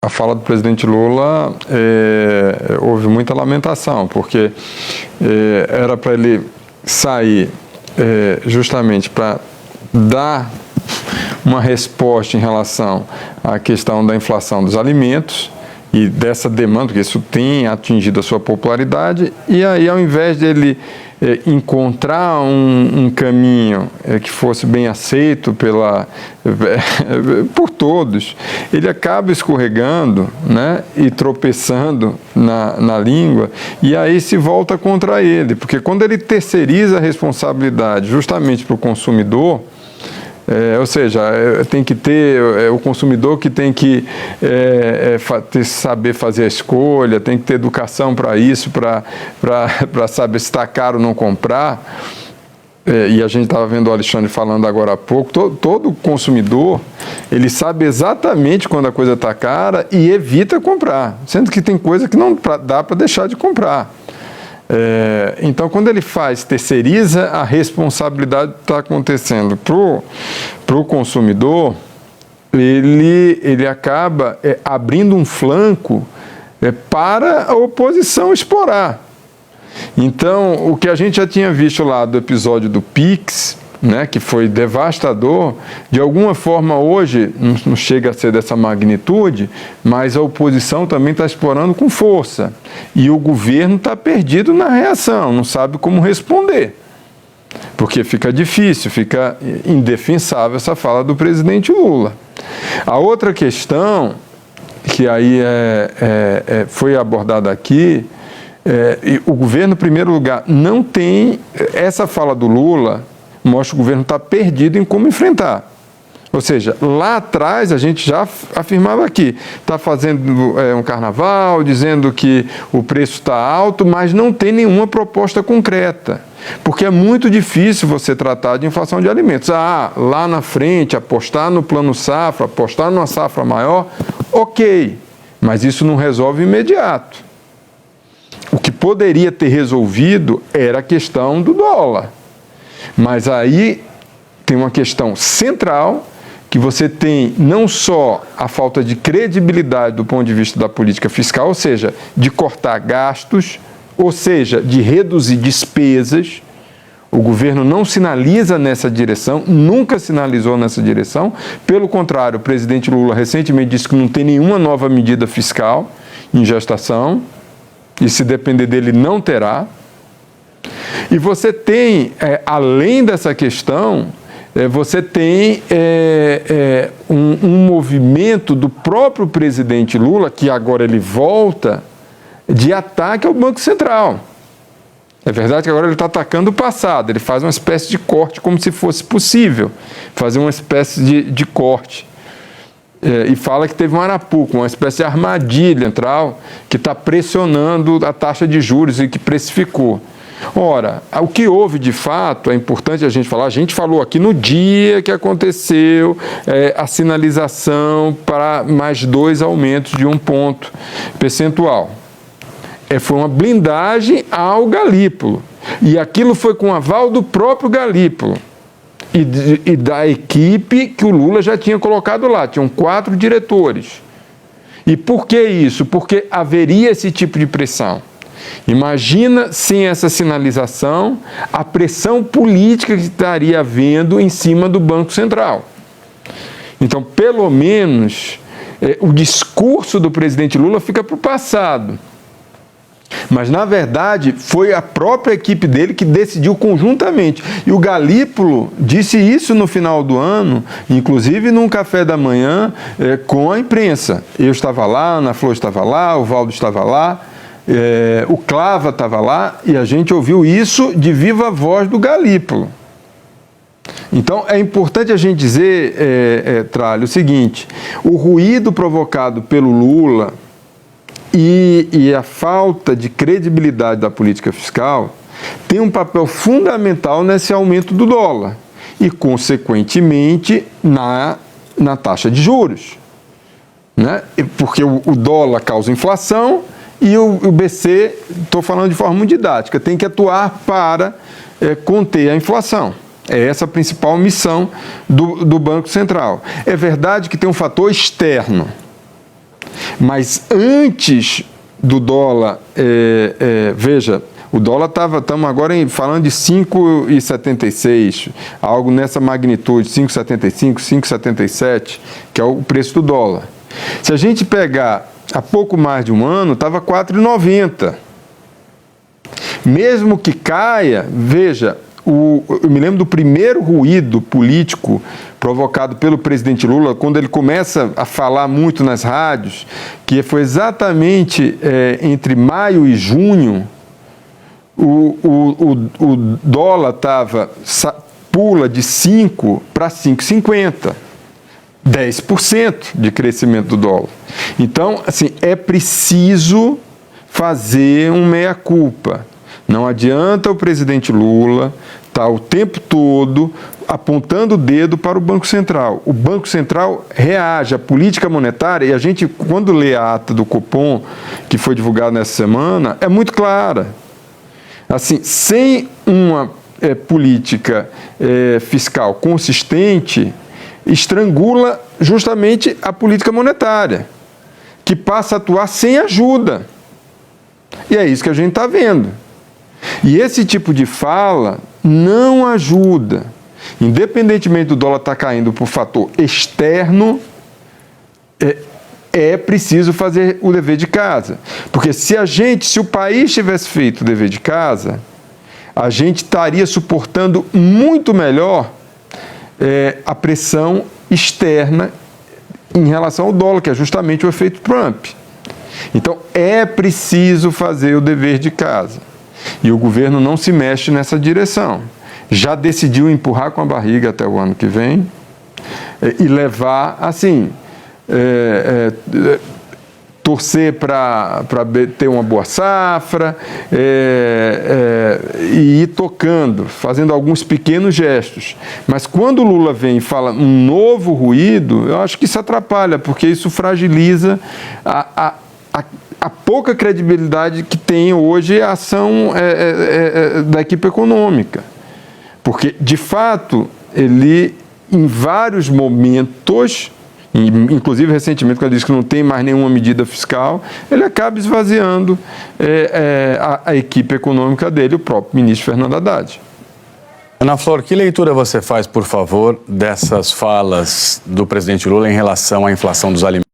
A fala do presidente Lula, houve muita lamentação, porque era para ele sair justamente para dar uma resposta em relação à questão da inflação dos alimentos e dessa demanda, porque isso tem atingido a sua popularidade, e aí ao invés dele encontrar um caminho que fosse bem aceito por todos, ele acaba escorregando, né, e tropeçando na língua, e aí se volta contra ele, porque quando ele terceiriza a responsabilidade justamente para o consumidor, ou seja, tem que ter o consumidor que tem que saber fazer a escolha, tem que ter educação para isso, para saber se está caro ou não comprar. E a gente estava vendo o Alexandre falando agora há pouco, todo consumidor, ele sabe exatamente quando a coisa está cara e evita comprar, sendo que tem coisa que não dá para deixar de comprar. Então, quando ele terceiriza, a responsabilidade está acontecendo para o consumidor, ele acaba abrindo um flanco para a oposição explorar. Então, o que a gente já tinha visto lá do episódio do Pix, né, que foi devastador, de alguma forma hoje não chega a ser dessa magnitude, mas a oposição também está explorando com força. E o governo está perdido na reação, não sabe como responder. Porque fica difícil, fica indefensável essa fala do presidente Lula. A outra questão, que aí foi abordada aqui, o governo, em primeiro lugar, não tem... Essa fala do Lula mostra que o governo está perdido em como enfrentar. Ou seja, lá atrás a gente já afirmava aqui, está fazendo um carnaval, dizendo que o preço está alto, mas não tem nenhuma proposta concreta. Porque é muito difícil você tratar de inflação de alimentos. Lá na frente, apostar no plano safra, apostar numa safra maior, ok, mas isso não resolve imediato. O que poderia ter resolvido era a questão do dólar. Mas aí tem uma questão central, que você tem não só a falta de credibilidade do ponto de vista da política fiscal, ou seja, de cortar gastos, ou seja, de reduzir despesas. O governo não sinaliza nessa direção, nunca sinalizou nessa direção. Pelo contrário, o presidente Lula recentemente disse que não tem nenhuma nova medida fiscal em gestação, e se depender dele não terá. E você tem, além dessa questão, você tem um movimento do próprio presidente Lula, que agora ele volta, de ataque ao Banco Central. É verdade que agora ele está atacando o passado, ele faz uma espécie de corte como se fosse possível, fazer uma espécie de corte. E fala que teve um arapuca, uma espécie de armadilha central que está pressionando a taxa de juros e que precificou. Ora, o que houve de fato, é importante a gente falar, a gente falou aqui no dia que aconteceu a sinalização para mais 2 aumentos de 1 ponto percentual. Foi uma blindagem ao Galípolo, e aquilo foi com aval do próprio Galípolo e da equipe que o Lula já tinha colocado lá, tinham 4 diretores. E por que isso? Porque haveria esse tipo de pressão. Imagina, sem essa sinalização, a pressão política que estaria havendo em cima do Banco Central. Então, pelo menos, o discurso do presidente Lula fica para o passado. Mas, na verdade, foi a própria equipe dele que decidiu conjuntamente. E o Galípolo disse isso no final do ano, inclusive num café da manhã com a imprensa. Eu estava lá, a Ana Flor estava lá, o Valdo estava lá, o Clava estava lá, e a gente ouviu isso de viva voz do Galípolo. Então, é importante a gente dizer, Tralho, o seguinte: o ruído provocado pelo Lula e a falta de credibilidade da política fiscal tem um papel fundamental nesse aumento do dólar e, consequentemente, na taxa de juros, né? Porque o dólar causa inflação e o BC, estou falando de forma muito didática, tem que atuar para conter a inflação. É essa a principal missão do Banco Central. É verdade que tem um fator externo, Mas antes do dólar, veja, o dólar estamos agora falando de 5,76, algo nessa magnitude, 5,75, 5,77, que é o preço do dólar. Se a gente pegar há pouco mais de um ano, estava 4,90. Mesmo que caia, veja, eu me lembro do primeiro ruído político provocado pelo presidente Lula, quando ele começa a falar muito nas rádios, que foi exatamente entre maio e junho, o dólar pula de 5 para 5,50. 10% de crescimento do dólar. Então, assim, é preciso fazer um meia-culpa. Não adianta o presidente Lula estar o tempo todo apontando o dedo para o Banco Central. O Banco Central reage à política monetária, e a gente, quando lê a ata do Copom, que foi divulgada nessa semana, é muito clara. Assim, sem uma política fiscal consistente, estrangula justamente a política monetária, que passa a atuar sem ajuda. E é isso que a gente está vendo. E esse tipo de fala não ajuda. Independentemente do dólar estar caindo por fator externo, é preciso fazer o dever de casa. Porque se o país tivesse feito o dever de casa, a gente estaria suportando muito melhor a pressão externa em relação ao dólar, que é justamente o efeito Trump. Então, é preciso fazer o dever de casa. E o governo não se mexe nessa direção. Já decidiu empurrar com a barriga até o ano que vem e levar, assim, torcer para ter uma boa safra e ir tocando, fazendo alguns pequenos gestos. Mas quando o Lula vem e fala um novo ruído, eu acho que isso atrapalha, porque isso fragiliza a pouca credibilidade que tem hoje a ação da equipe econômica. Porque, de fato, ele, em vários momentos, inclusive recentemente, quando ele diz que não tem mais nenhuma medida fiscal, ele acaba esvaziando a equipe econômica dele, o próprio ministro Fernando Haddad. Ana Flor, que leitura você faz, por favor, dessas falas do presidente Lula em relação à inflação dos alimentos?